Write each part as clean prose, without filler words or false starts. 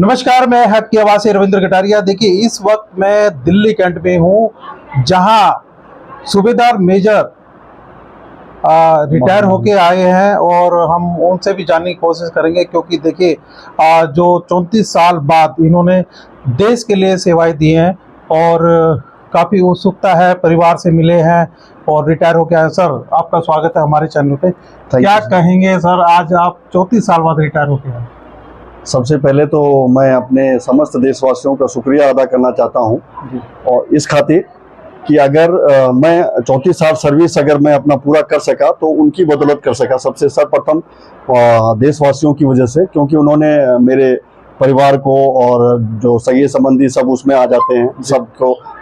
नमस्कार, मैं आपकी आवाज से रविंद्र कटारिया। देखिए, इस वक्त मैं दिल्ली कैंट में हूँ, जहां सूबेदार मेजर रिटायर होके आए हैं और हम उनसे भी जानने की कोशिश करेंगे, क्योंकि देखिए जो 34 साल बाद इन्होंने देश के लिए सेवाएं दी हैं और काफ़ी उत्सुकता है, परिवार से मिले हैं और रिटायर होके आए। सर, आपका स्वागत है हमारे चैनल पे। क्या कहेंगे सर, आज आप 34 साल बाद रिटायर होके आए? सबसे पहले तो मैं अपने समस्त देशवासियों का शुक्रिया अदा करना चाहता हूं, और इस खातिर कि अगर मैं 34 साल सर्विस अगर मैं अपना पूरा कर सका तो उनकी बदौलत कर सका। सबसे सर्वप्रथम देशवासियों की वजह से, क्योंकि उन्होंने मेरे परिवार को और जो सगे संबंधी सब उसमें आ जाते हैं,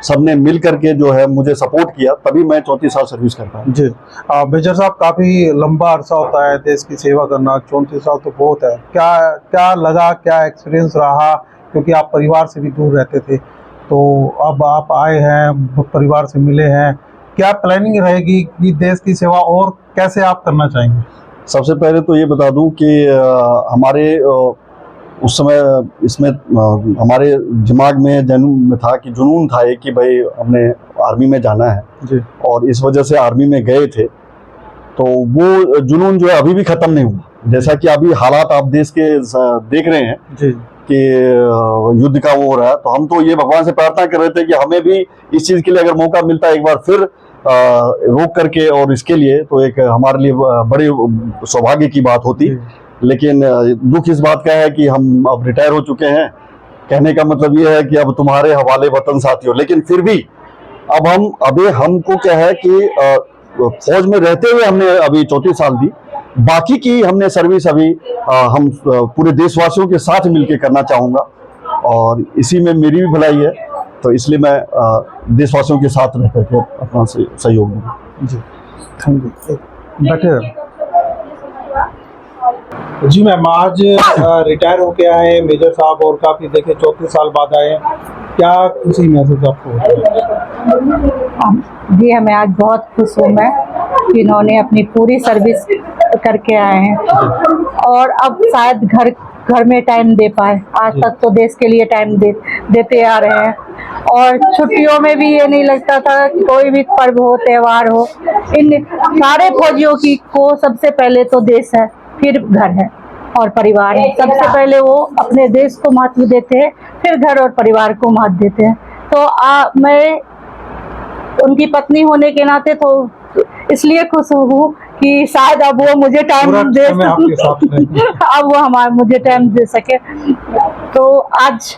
सबने मिल करके जो है मुझे सपोर्ट किया, तभी मैं 34 साल सर्विस कर पाया। जी मेजर साहब, काफ़ी लंबा अरसा होता है देश की सेवा करना, 34 साल तो बहुत है। क्या क्या लगा, क्या एक्सपीरियंस रहा, क्योंकि आप परिवार से भी दूर रहते थे, तो अब आप आए हैं, परिवार से मिले हैं, क्या प्लानिंग रहेगी कि देश की सेवा और कैसे आप करना चाहेंगे? सबसे पहले तो ये बता दूं कि हमारे उस समय इसमें हमारे दिमाग में जन्म था कि जुनून था ये कि भाई हमने आर्मी में जाना है जी। और इस वजह से आर्मी में गए थे। तो वो जुनून जो है अभी भी खत्म नहीं हुआ। जैसा कि अभी हालात आप देश के देख रहे हैं जी। कि युद्ध का वो हो रहा है, तो हम तो ये भगवान से प्रार्थना कर रहे थे कि हमें भी इस चीज के लिए अगर मौका मिलता है एक बार फिर रोक करके, और इसके लिए तो एक हमारे लिए बड़े सौभाग्य की बात होती। लेकिन दुख इस बात का है कि हम अब रिटायर हो चुके हैं। कहने का मतलब ये है कि अब तुम्हारे हवाले वतन साथियों। लेकिन फिर भी अब हमको क्या है कि फौज में रहते हुए हमने अभी 34 साल दी, बाकी की हमने सर्विस अभी हम पूरे देशवासियों के साथ मिलकर करना चाहूंगा, और इसी में मेरी भी भलाई है, तो इसलिए मैं देशवासियों के साथ रह करके अपना सहयोग दूंगा। जी, थैंक यू। बैठे जी मैम, आज रिटायर होके आए मेजर साहब और काफ़ी देखे 34 साल बाद आए, क्या खुशी महसूस आपको? जी, मैं आज बहुत खुश हूँ मैं कि इन्होंने अपनी पूरी सर्विस करके आए हैं और अब शायद घर में टाइम दे पाए। आज तक तो देश के लिए टाइम देते आ रहे हैं, और छुट्टियों में भी ये नहीं लगता था कि कोई भी पर्व हो, त्यौहार हो, इन सारे फौजियों को सबसे पहले तो देश है, फिर घर है और परिवार है। सबसे पहले वो अपने देश को महत्व देते हैं, फिर घर और परिवार को महत्व देते हैं। तो मैं उनकी पत्नी होने के नाते तो इसलिए खुश हूँ कि शायद अब वो मुझे टाइम दे अब वो मुझे टाइम दे सके। तो आज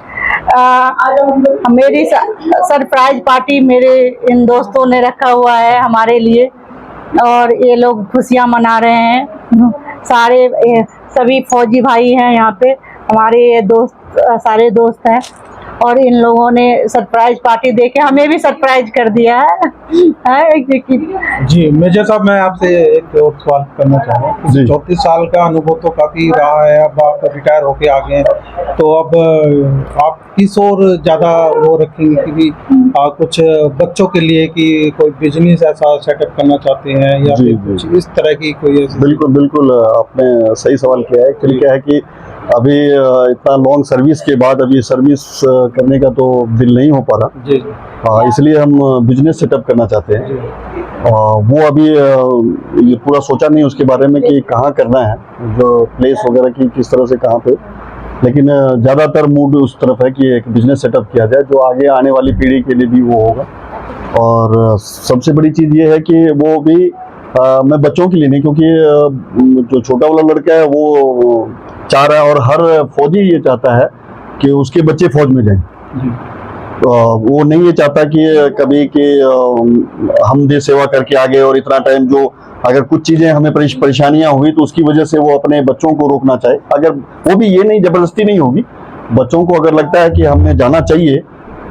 मेरी सरप्राइज पार्टी मेरे इन दोस्तों ने रखा हुआ है हमारे लिए, और ये लोग खुशियाँ मना रहे हैं। सभी फौजी भाई हैं यहाँ पे, हमारे दोस्त सारे दोस्त हैं, और इन लोगों ने सरप्राइज पार्टी देके हमें भी सरप्राइज कर दिया है। जी मेजर साहब, मैं आपसे एक और सवाल करना चाहूँगा। 34 साल का अनुभव तो काफ़ी रहा है, अब आप रिटायर होके आ गए हैं, तो अब आप किस और ज़्यादा वो रखेंगे कि कुछ बच्चों के लिए कि कोई बिजनेस ऐसा सेटअप करना चाहते हैं, या फिर कुछ इस तरह की कोई? बिल्कुल आपने सही सवाल किया है। क्या है कि अभी इतना लॉन्ग सर्विस के बाद अभी सर्विस करने का तो दिल नहीं हो पा रहा, इसलिए हम बिजनेस सेटअप करना चाहते हैं। वो अभी ये पूरा सोचा नहीं उसके बारे में कि कहाँ करना है, जो प्लेस वगैरह की किस तरह से कहाँ पे, लेकिन ज़्यादातर मूड उस तरफ है कि एक बिजनेस सेटअप किया जाए जो आगे आने वाली पीढ़ी के लिए भी वो होगा। और सबसे बड़ी चीज़ ये है कि वो भी मैं बच्चों के लिए नहीं, क्योंकि जो छोटा वाला लड़का है वो चाह रहा है, और हर फौजी ये चाहता है कि उसके बच्चे फौज में जाएं। वो नहीं ये चाहता कि कभी कि हम देश सेवा करके आ गए और इतना टाइम, जो अगर कुछ चीजें हमें परेशानियां हुई तो उसकी वजह से वो अपने बच्चों को रोकना चाहे। अगर वो भी ये नहीं, जबरदस्ती नहीं होगी, बच्चों को अगर लगता है कि हमें जाना चाहिए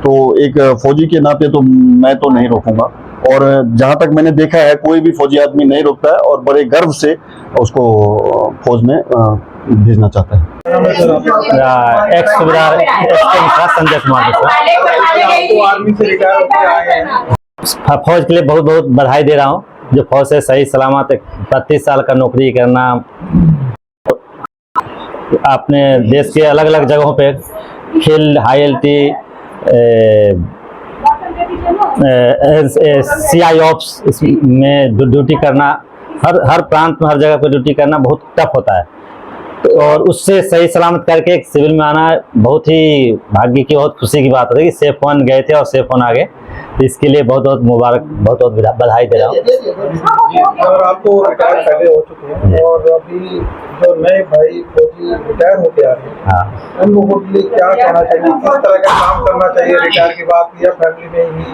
तो एक फौजी के नाते तो मैं तो नहीं रोकूंगा। और जहां तक मैंने देखा है कोई भी फौजी आदमी नहीं रोकता है और बड़े गर्व से उसको फौज में भेजना चाहता है। एक्स सूबेदार संजय कुमार फौज के लिए बहुत बहुत बधाई दे रहा हूँ, जो फौज से सही सलामत 35 साल का नौकरी करना अपने देश के अलग अलग जगहों पे खेल हाईएलटी CI ऑप्स इसमें ड्यूटी करना, हर प्रांत में हर जगह पे ड्यूटी करना बहुत टफ होता है। और उससे सही सलामत करके एक सिविल में आना बहुत ही भाग्य की, बहुत खुशी की बात होती है कि सेफ वन गए थे और सेफ वन आ गए। तो इसके लिए बहुत बहुत मुबारक, बहुत बहुत बधाई दे रहा हूँ। और आपको रिटायर पहले हो चुके हैं और अभी जो नए भाई फौजी रिटायर होते आ रहे हैं, हाँ, उन लोगों के लिए क्या कहना चाहिए, किस तरह का काम करना चाहिए रिटायर के बाद, या फैमिली में ही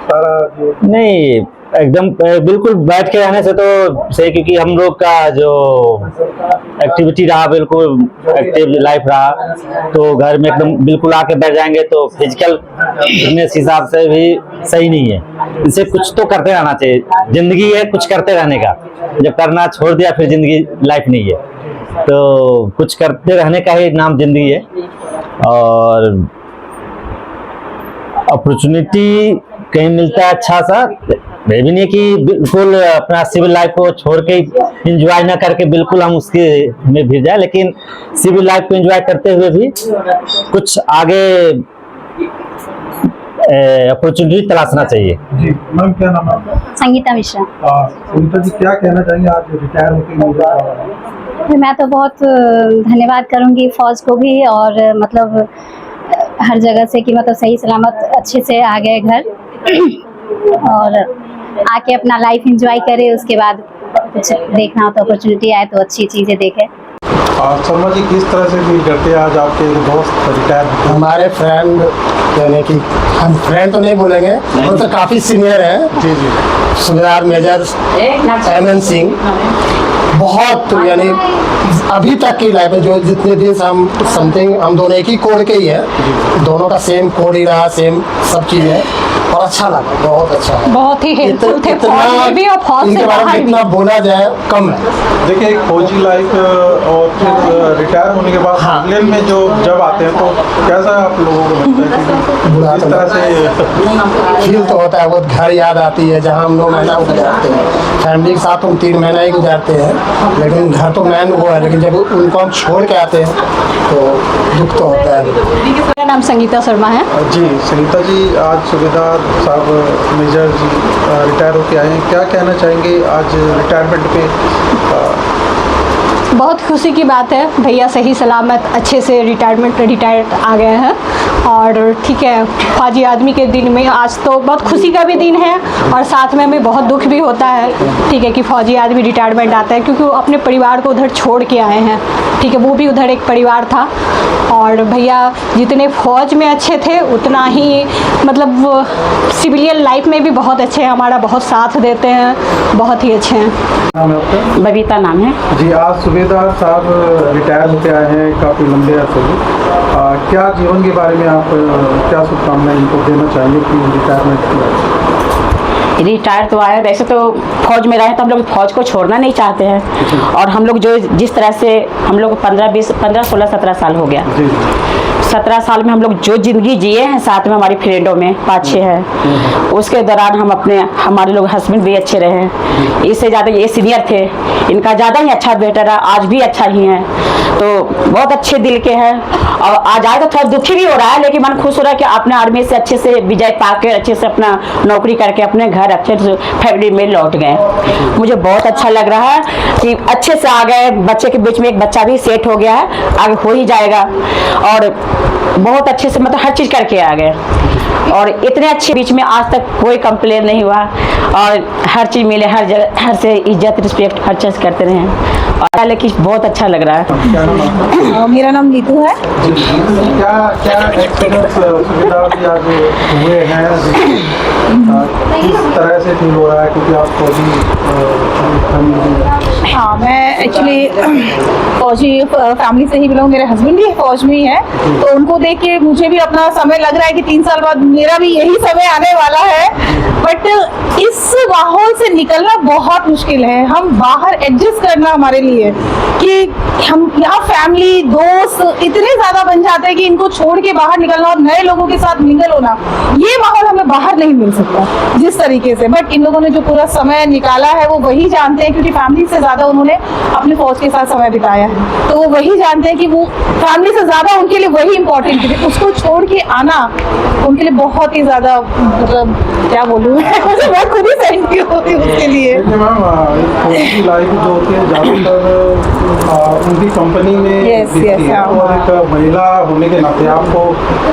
सारा जो? नहीं, एकदम बिल्कुल बैठ के रहने से तो सही, क्योंकि हम लोग का जो एक्टिविटी रहा बिल्कुल एक्टिव लाइफ रहा, तो घर में एकदम बिल्कुल आके बैठ जाएंगे तो फिजिकल फिटनेस हिसाब से भी सही नहीं है। इसे कुछ तो करते रहना चाहिए, जिंदगी है कुछ करते रहने का। जब करना छोड़ दिया फिर जिंदगी लाइफ नहीं है, तो कुछ करते रहने का ही नाम जिंदगी है। और अपॉर्चुनिटी कहीं मिलता है अच्छा सा, ये भी नहीं कि बिल्कुल अपना सिविल लाइफ को छोड़ के एंजॉय ना करके बिल्कुल हम उसके में भिड़ जाए, लेकिन सिविल लाइफ को एंजॉय करते हुए भी कुछ आगे अपॉर्चुनिटी तलाशना चाहिए। जी मैम, क्या नाम है आपका? संगीता मिश्रा। संगीता जी, क्या कहना चाहेंगे आज रिटायर होकर? मैं तो बहुत धन्यवाद करूंगी फौज को भी, और मतलब हर जगह से कि मतलब सही सलामत अच्छे से आ गए घर और आके अपना लाइफ एंजॉय करे। उसके बाद कुछ देखना हो तो अपॉर्चुनिटी आए तो अच्छी चीज़ें देखे। शर्मा जी, किस तरह से फील करते हैं आज आपके दोस्त रिटायर? हमारे फ्रेंड, यानी कि हम फ्रेंड तो नहीं बोलेंगे, वो तो काफ़ी सीनियर हैं। जी जी। सूबेदार मेजर MN सिंह, बहुत यानी अभी तक की लाइफ में जो जितने दिन से हम समथिंग, हम दोनों एक ही कोड के ही है, दोनों का सेम कोड ही रहा, सेम सब चीज़ है, और अच्छा लगा, बहुत अच्छा है। बहुत ही हेल्पफुल थे फौज में भी और फौज से इनके बारे में बाहर भी। जितना बोला जाए कम है। देखिए, एक फौजी लाइफ और फिर रिटायर होने के बाद सिविलियन में जो जब आते हैं तो कैसा आप लोगों को लगता है? बुरा किस तो तरह से फील तो होता है, वो घर याद आती है जहाँ हम लोग महीना गुजारते हैं। फैमिली के साथ हम 3 महीना ही गुजारते हैं, लेकिन घर तो मैन वो है, लेकिन जब उनको हम छोड़ के आते हैं तो दुख तो होता है। मेरा नाम संगीता शर्मा है। जी संगीता जी, आज सूबेदार साहब मेजर जी रिटायर होके आए हैं, क्या कहना चाहेंगे आज रिटायरमेंट पे? बहुत खुशी की बात है, भैया सही सलामत अच्छे से रिटायर्ड आ गए हैं। और ठीक है, फौजी आदमी के दिन में आज तो बहुत खुशी का भी दिन है और साथ में हमें बहुत दुख भी होता है, ठीक है, कि फौजी आदमी रिटायरमेंट आता है, क्योंकि वो अपने परिवार को उधर छोड़ के आए हैं, ठीक है, वो भी उधर एक परिवार था। और भैया जितने फौज में अच्छे थे उतना ही मतलब वो सिविलियन लाइफ में भी बहुत अच्छे हैं, हमारा बहुत साथ देते हैं, बहुत ही अच्छे हैं। नाम है आपका? बबीता नाम है। जी, आज सूबेदार साहब रिटायर होके आए हैं काफ़ी लंबे अरसे से, क्या जीवन के बारे में आप क्या शुभकामनाएं इनको देना चाहेंगे कि रिटायरमेंट की? रिटायर तो आया, वैसे तो फौज में रहे तो हम लोग फौज को छोड़ना नहीं चाहते हैं, और हम लोग जो जिस तरह से हम लोग 15, 16, 17 साल हो गया, 17 साल में हम लोग जो ज़िंदगी जिए हैं साथ में हमारी फ्रेंडों में 5-6 है, उसके दौरान हम हमारे लोग हस्बैंड भी अच्छे रहे हैं। इससे ज़्यादा ये सीनियर थे, इनका ज़्यादा ही अच्छा बेटर रहा, आज भी अच्छा ही है, तो बहुत अच्छे दिल के हैं। और आज आए तो थोड़ा दुखी भी हो रहा है, लेकिन मन खुश हो रहा है कि अपने आर्मी से अच्छे से विजय पाकर अच्छे से अपना नौकरी करके अपने घर अच्छे से फैमिली में लौट गए। मुझे बहुत अच्छा लग रहा है कि अच्छे से आ गए, बच्चे के बीच में एक बच्चा भी सेट हो गया है, आगे हो ही जाएगा, और बहुत अच्छे से मतलब हर चीज़ करके आ गए, और इतने अच्छे बीच में आज तक कोई कंप्लेन नहीं हुआ, और हर चीज़ मिले, हर जगह हर से इज्जत रिस्पेक्ट हर चीज़ करते रहे, और लेकिन बहुत अच्छा लग रहा है। मेरा नाम नीतू है। क्या एक्सपीरियंस सूबेदार जी आज हुए हैं, किस तरह से फील हो रहा है, क्योंकि आप फौजी? हाँ, मैं एक्चुअली फौजी फैमिली से ही बिलोंग, मेरे हस्बैंड भी फौज में ही है, तो उनको देख के मुझे भी अपना समय लग रहा है कि 3 साल बाद मेरा भी यही समय आने वाला है। बट इस माहौल से निकलना बहुत मुश्किल है, हम बाहर एडजस्ट करना हमारे लिए कि हम यहाँ फैमिली दोस्त इतने ज्यादा बन जाते हैं कि इनको छोड़ के बाहर निकलना और नए लोगों के साथ मिंगल होना, ये माहौल हमें बाहर नहीं मिल सकता जिस तरीके से। बट इन लोगों ने जो पूरा समय निकाला है वो वही जानते हैं, क्योंकि फैमिली से ज्यादा उन्होंने अपने फौज के साथ समय बिताया है, तो वो वही जानते हैं कि वो फैमिली से ज्यादा उनके लिए वही इंपॉर्टेंट है। उसको छोड़ के आना उनके लिए बहुत ही ज्यादा, मतलब क्या बोलूँ मैं खुद ही सहमती होती हूँ उसके लिए। देखिए मैम, फौज की लाइफ जो होती है ज़्यादातर उनकी कंपनी में Yes, बीतती yes, है, हाँ, और एक महिला होने के नाते आपको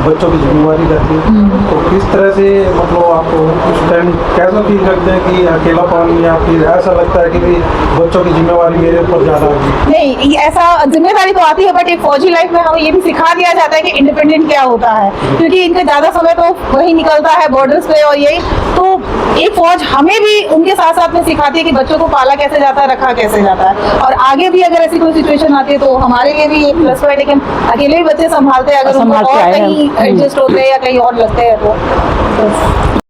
बच्चों की जिम्मेवारी रहती है, तो किस तरह से मतलब आप उस टाइम कैसा फील करते हैं कि अकेलापन, या फिर ऐसा लगता है कि भाई बच्चों की जिम्मेवारी मेरे ऊपर ज़्यादा होगी? नहीं, ऐसा जिम्मेदारी तो आती है, बट एक फौजी लाइफ में हमें ये भी सिखा दिया जाता है कि इंडिपेंडेंट क्या होता है, क्योंकि इनका ज्यादा समय तो वही निकलता है बॉर्डर्स पे, और यही तो एक फौज हमें भी उनके साथ साथ में सिखाती है कि बच्चों को पाला कैसे जाता है, रखा कैसे जाता है, और आगे भी अगर ऐसी कोई सिचुएशन आती है तो हमारे लिए भी एक प्लस पॉइंट है कि हम अकेले भी बच्चे संभालते हैं, अगर उनको संभाल के और आए हैं। कहीं एडजस्ट होते हैं या कहीं और लगते हैं तो